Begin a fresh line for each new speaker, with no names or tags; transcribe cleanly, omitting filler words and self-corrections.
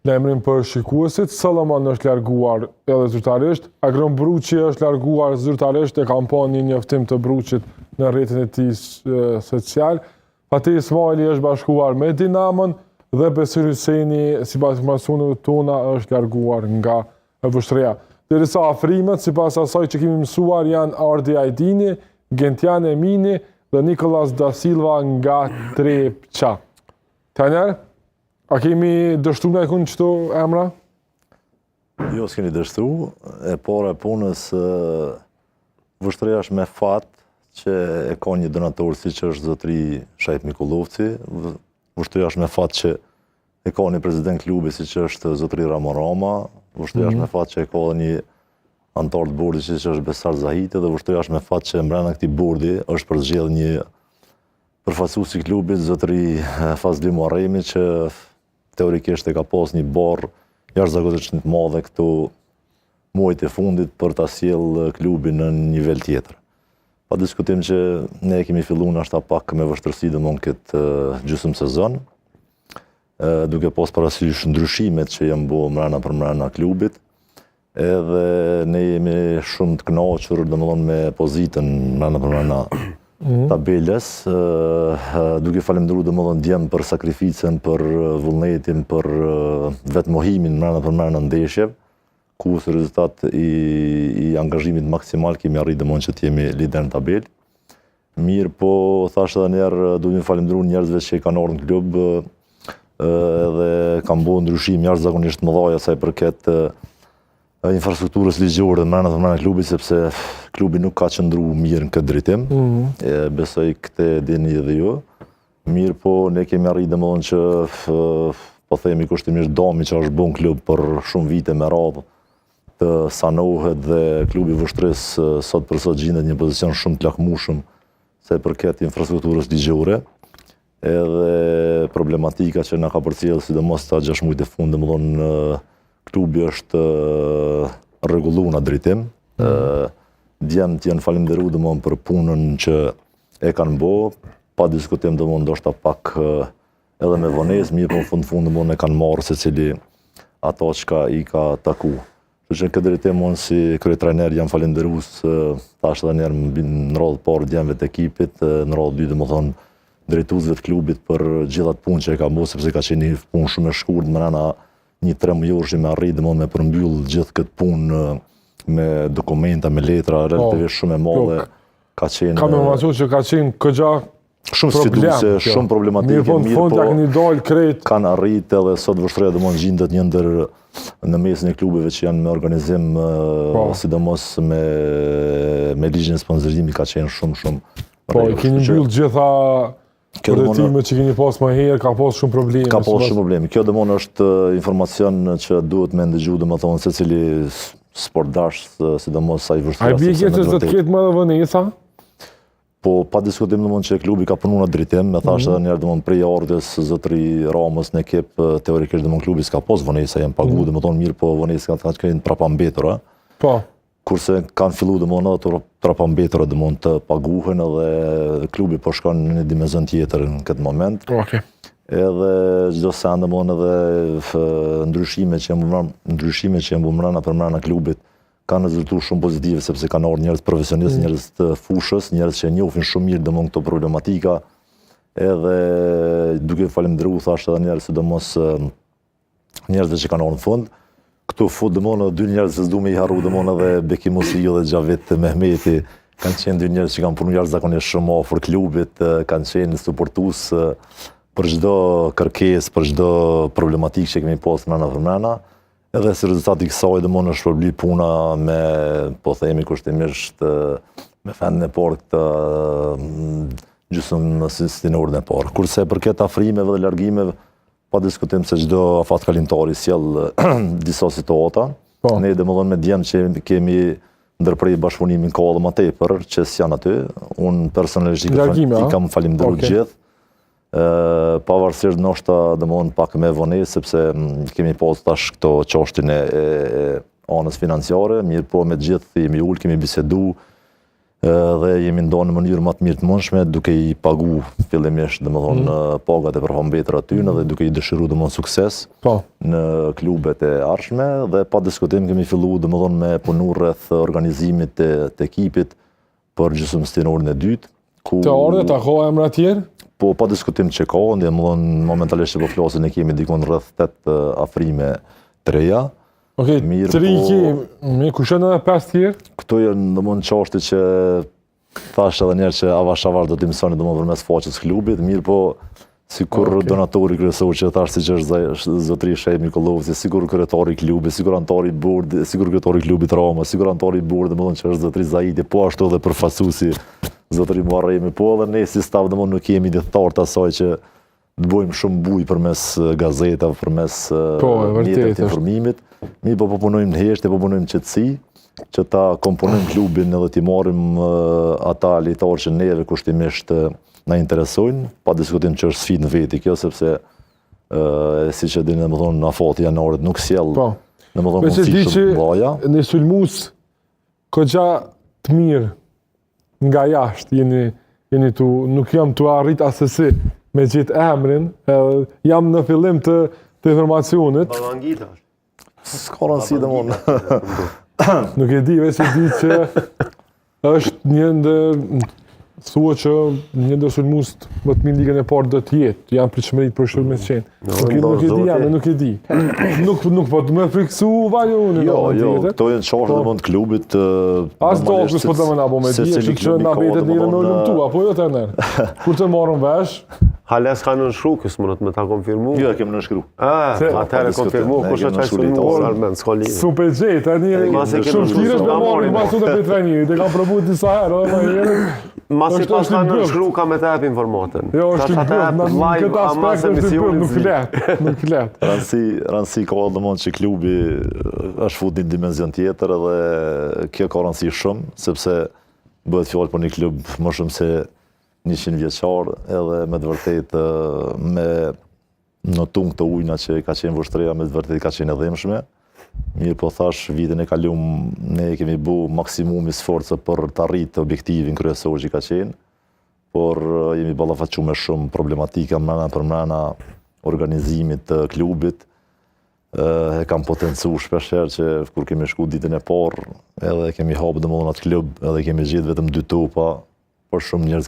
Lajmërim për shikuesit, Salomon është larguar edhe zyrtarisht, Agron Bruqi është larguar zyrtarisht, e kam pa një njoftim të Bruqit në rrjetin e tij social. Fatih Ismaili është bashkuar me Dinamon dhe Besir Hyseni, sipas informacioneve tona, është larguar nga Vështria. Derisa afrimet, sipas asaj që kemi mësuar, janë Ardi Ajdini, Gentian Emini dhe Nikolas da Silva nga Trepça. Taner, a kemi dështu nga ikun qëto emra?
Jo, s'kemi dështu. E para e punës, Vështria është me fat që e ka një donator si që është zotri Shajt Mikullovci. Vështria është me fat që e ka një prezident klubi si që është zotri Ramon Rama. Vështria është me fat që e ka një antar të bordi si që është Besar Zahiti, dhe vështria është me fat që mbrana këtij bordi është përzgjedhur një përfaqësues i klubit, zotri Fazli Muharremi, që teorikisht e ka pas një barr jashtëzakonisht të madhe këtu muajt e fundit për ta sjellë klubin në një nivel tjetër. Pa diskutim që ne kemi filluar ashta pak me vështirësi domon këtë gjysmë sezon, duke pas parasysh ndryshimet që janë bërë mbrana për mbrana klubit, edhe ne jemi shumë të kënaqur domethënë me pozitën mbrana për mbrana tabelës, duke falendëruar domethënë djem për sakrificën, për vullnetin, për vetmohimin mbrana për mbrana ndeshjeve, ku si rezultat i angazhimit maksimal kemi arritur domethënë që të jemi lider në tabelë. Mirë, po thash edhe një herë, duhet të falendëruar njerëzve që kanë ardhur në klub, edhe kanë bërë ndryshim jashtëzakonisht të mëdha sa i përket infrastrukturës ligjore dhe mbrana të mbrana klubit, sepse klubi nuk ka qëndruar mirë në këtë drejtim. Besoj këtë dini edhe ju. Mirë, po ne kemi arritur domethënë që po themi kushtimisht dami që është bën klub për shumë vite me radhë të sanohet, dhe klubi i Vështrisë sot për sot gjendet në një pozicion shumë të lakmueshëm sa i përket infrastrukturës ligjore, edhe problematika që na ka përcjell sidomos ta 6 muajt e fundit, domethënë klubi është rregulluar në drejtim. Djemt janë falendëruar domethënë për punën që e kanë bërë, pa diskutim domethënë ndoshta pak edhe me vonesë, mirë, po në fund domethënë e kanë marrë secili ato çka i ka taku. Kështu që këtë drejtim unë si kryetrajner jam falendërues tash edhe një herë në radhë parë djemve të ekipit, në radhë dytë domethënë drejtuesve të klubit për gjithë atë punë që e ka bërë, sepse ka qenë një punë shumë e shkurtër, mbrana një 3 muajsh me arrit domethënë me përmbyll gjithë këtë punë me dokumenta, me letra relativisht shumë e madhe. Ka qenë
Kam informacion që ka qenë këgja
shumë sfiduese, shumë problematike,
mirë, po
kanë arritë edhe sot Vështria domethënë gjendet një ndër në mesin e klubeve që janë me organizim, sidomos me ligjin e sponsorimit, ka qenë shumë.
Po, i keni mbyll gjitha përretimet që keni pas më herë, ka pas shumë probleme.
Ka pas shumë probleme. Kjo domethënë është informacion që duhet me ndëgju domethënë secili sportdash, sidomos sa i Vështria.
Ai bie që të ketë më vonesa?
Po, pa diskutim domethënë që klubi ka punuar në drejtim, me thashë edhe një herë domethënë prej ardhes zotri Ramës në ekip, teorikisht domethënë klubi s'ka pas vonesa, janë paguar domethënë mirë, po vonesa kanë qenë trapambetura.
Po.
Kurse kanë filluar domethënë ato trapambetura domethënë të paguhen, edhe klubi po shkon në një dimension tjetër në këtë moment.
Okej.
Edhe çdo sa domethënë edhe ndryshimet që janë bërë mbrana për mbrana klubit kanë rezultuar shumë pozitive, sepse kanë ardhur njerëz profesionistë, njerëz të fushës, njerëz që njohin shumë mirë domosdoshmë këto problematika, edhe duke falendëruar thashë edhe njerëz sidomos njerëzve që kanë ardhur në fund. Këtu fut domosdoshmë 2 njerëz që s'du me i harru domosdoshmë edhe Beki Musi dhe Xhavet Mehmeti, kanë qenë 2 njerëz që kanë punuar jashtëzakonisht shumë afër klubit, kanë qenë suportues për çdo kërkesë, për çdo problematikë që kemi pasur mbrana për mbrana. Edhe si rezultat i kësaj domosdoshmë është përbli puna me, po themi kushtimisht, me fendin e parë këtë gjysmë sinore e parë. Kurse përket afrimeve dhe largimeve, pa diskutim se çdo afat kalimtari sjell disa situata. Ne domosdoshmë me djem që kemi ndërprej bashkëpunimin ka edhe më tepër që s'janë aty. Unë personalisht i kam falendëruar gjithë. Pavarësisht ndoshta domethënë pak me vonesë, sepse kemi pas tash këto çështjen e anës financiare, mirë po me gjithë jemi ul, kemi bisedu, dhe jemi ndonë në mënyrë më të mirë të mundshme, duke i pagu fillimisht pagat e përfambetura aty dhe duke i dëshiru sukses në klubet e ardhshme dhe pa diskutim kemi fillu me punu rreth organizimit të ekipit për gjysmëstinorin e dytë.
Të ardhe, ta ka emra tjerë?
Po, pa diskutim që ka, momentalisht që po flasin e kemi dikon rreth 8 afrime të reja.
Okej, 3 kemi, kushen edhe 5 tjerë?
Këto janë qashti që thash edhe njerë që avash do t'i mësoni përmes faqes klubit, mirë po sikur donatori kryesor që thash si që është zotri Shejt Mikollovci, sikur kryetari i klubit, sikur antari i bordit, sikur kryetari i klubit Rama, sikur antari i bordit, që është zotri Zaidi, po ashtu edhe përfaqësuesi zotri Muharremi, po edhe ne si staf nuk kemi diettar të asaj që të bëjmë shumë buj përmes gazetave, përmes mjeteve të informimit. Mi po punojmë në heshtje, po punojmë qetësi, që ta komponojmë klubin edhe t'i marrim ata lojtarë që neve kushtimisht na interesojnë, pa diskutim që është sfidë në veti kjo, sepse si që dini në afati janarit nuk sjell mundësi shumë mëdha.
Në sulmues kogja të mirë nga jashtë jeni tu, nuk jam tu arrit asesi me gjithë emrin, jam në fillim të informacionit.
Ballangita.
S'ka rëndësi domon.
Nuk e di, veç e di që është një ndër, thua që një ndër sulmuest më të mirë ligën e parë do të jetë, janë pritshmërit për shumë me qenë. Nuk e di. Nuk po të më friksu vajo unë.
Jo, këto janë çështje të klubit.
As dokës po të më na bëmë di, kështu që na vetë një në lumtu, apo jo trener. Kur të marrën vesh,
Hales ka nënshkru, kësë mënët me ta konfirmu.
Jo, e kemë nënshkru.
Atëherë konfirmu, kush është qaj sulmuar, Armen, s'ka lidhje.
Super gjejtë, shumë shtiresh me marrë në masu të petrenjit, e kam provu disa herë, edhe ma herë.
Masi pas ka nënshkru, ka me të epë informatin.
Jo, është të bëtë, në këtë aspekt është të bëtë, nuk fletë.
Rëndësi ka dëmonë që klubi është fut një dimenzion tjetër edhe kjo ka rëndësi shumë, sepse bëhet fjallë për një klub më shumë se 100 vjeçar edhe me të vërtet me në tung të ujna që ka qenë vështreja me të vërtet ka qenë edhimshme. Mirë po thash, vitin e kalum ne kemi bu maksimumi sforca për të arritë objektivin kryesor që ka qenë, por jemi ballafaqu me shumë problematika mrena organizimit të klubit. E kam potencu shpesher që kur kemi shku ditën e parë, edhe kemi hapë domethënë atë klub, edhe kemi gjetë vetëm 2 topa, por shumë njerëz